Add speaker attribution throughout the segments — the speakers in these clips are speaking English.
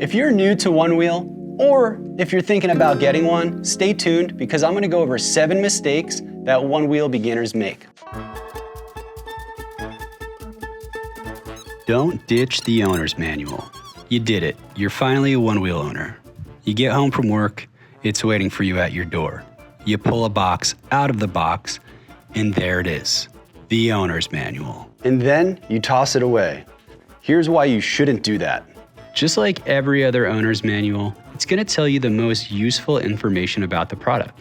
Speaker 1: If you're new to Onewheel, or if you're thinking about getting one, stay tuned because I'm gonna go over 7 mistakes that Onewheel beginners make. Don't ditch the owner's manual. You did it. You're finally a Onewheel owner. You get home from work, it's waiting for you at your door. You pull a box out of the box, and there it is, the owner's manual. And then you toss it away. Here's why you shouldn't do that. Just like every other owner's manual, it's gonna tell you the most useful information about the product.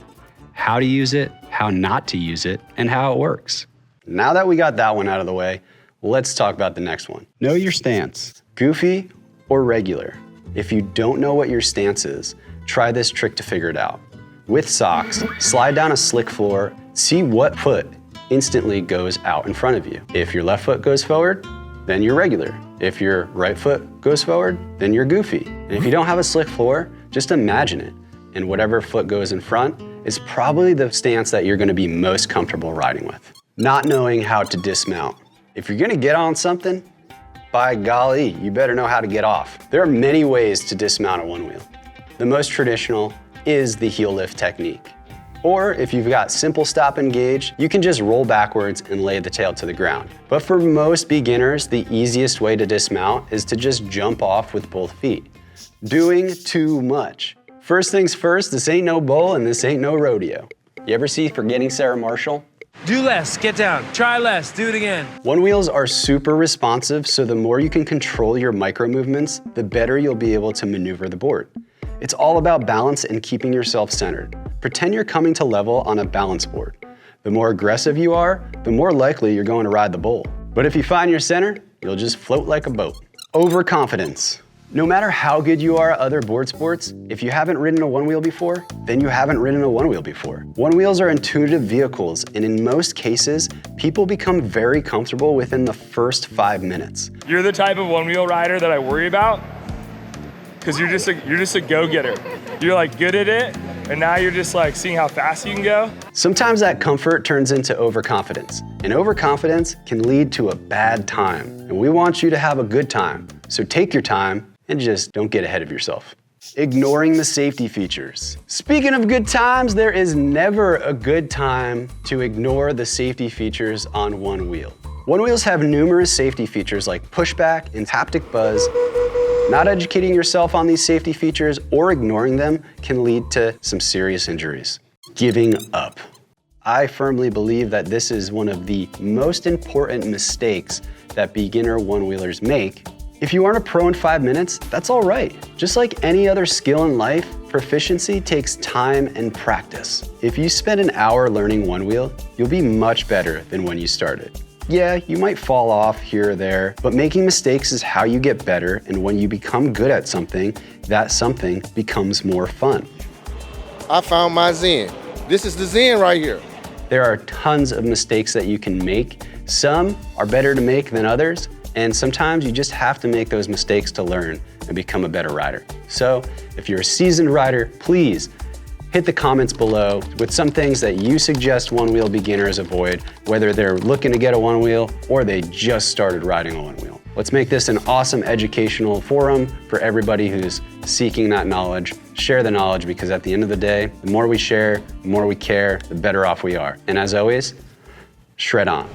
Speaker 1: How to use it, how not to use it, and how it works. Now that we got that one out of the way, let's talk about the next one. Know your stance, goofy or regular. If you don't know what your stance is, try this trick to figure it out. With socks, slide down a slick floor, see what foot instantly goes out in front of you. If your left foot goes forward, then you're regular. If your right foot goes forward, then you're goofy. And if you don't have a slick floor, just imagine it. And whatever foot goes in front is probably the stance that you're gonna be most comfortable riding with. Not knowing how to dismount. If you're gonna get on something, by golly, you better know how to get off. There are many ways to dismount a Onewheel. The most traditional is the heel lift technique. Or if you've got simple stop and gauge, you can just roll backwards and lay the tail to the ground. But for most beginners, the easiest way to dismount is to just jump off with both feet. Doing too much. First things first, this ain't no bowl and this ain't no rodeo. You ever see Forgetting Sarah Marshall?
Speaker 2: Do less, get down, try less, do it again.
Speaker 1: Onewheels are super responsive, so the more you can control your micro movements, the better you'll be able to maneuver the board. It's all about balance and keeping yourself centered. Pretend you're coming to level on a balance board. The more aggressive you are, the more likely you're going to ride the bowl. But if you find your center, you'll just float like a boat. Overconfidence. No matter how good you are at other board sports, if you haven't ridden a Onewheel before, then you haven't ridden a Onewheel before. Onewheels are intuitive vehicles, and in most cases, people become very comfortable within the first 5 minutes.
Speaker 3: You're the type of Onewheel rider that I worry about, because you're just a go-getter. You're like good at it, and now you're just like seeing how fast you can go.
Speaker 1: Sometimes that comfort turns into overconfidence, and overconfidence can lead to a bad time. And we want you to have a good time, so take your time and just don't get ahead of yourself. Ignoring the safety features. Speaking of good times, there is never a good time to ignore the safety features on Onewheel. Onewheels have numerous safety features like pushback and haptic buzz. Not educating yourself on these safety features or ignoring them can lead to some serious injuries. Giving up. I firmly believe that this is one of the most important mistakes that beginner Onewheelers make. If you aren't a pro in 5 minutes, that's all right. Just like any other skill in life, proficiency takes time and practice. If you spend an hour learning Onewheel, you'll be much better than when you started. Yeah, you might fall off here or there, but making mistakes is how you get better, and when you become good at something, that something becomes more fun.
Speaker 4: I found my zen. This is the zen right here.
Speaker 1: There are tons of mistakes that you can make. Some are better to make than others, and sometimes you just have to make those mistakes to learn and become a better rider. So if you're a seasoned rider, please hit the comments below with some things that you suggest Onewheel beginners avoid, whether they're looking to get a Onewheel or they just started riding a Onewheel. Let's make this an awesome educational forum for everybody who's seeking that knowledge. Share the knowledge, because at the end of the day, the more we share, the more we care, the better off we are. And as always, shred on.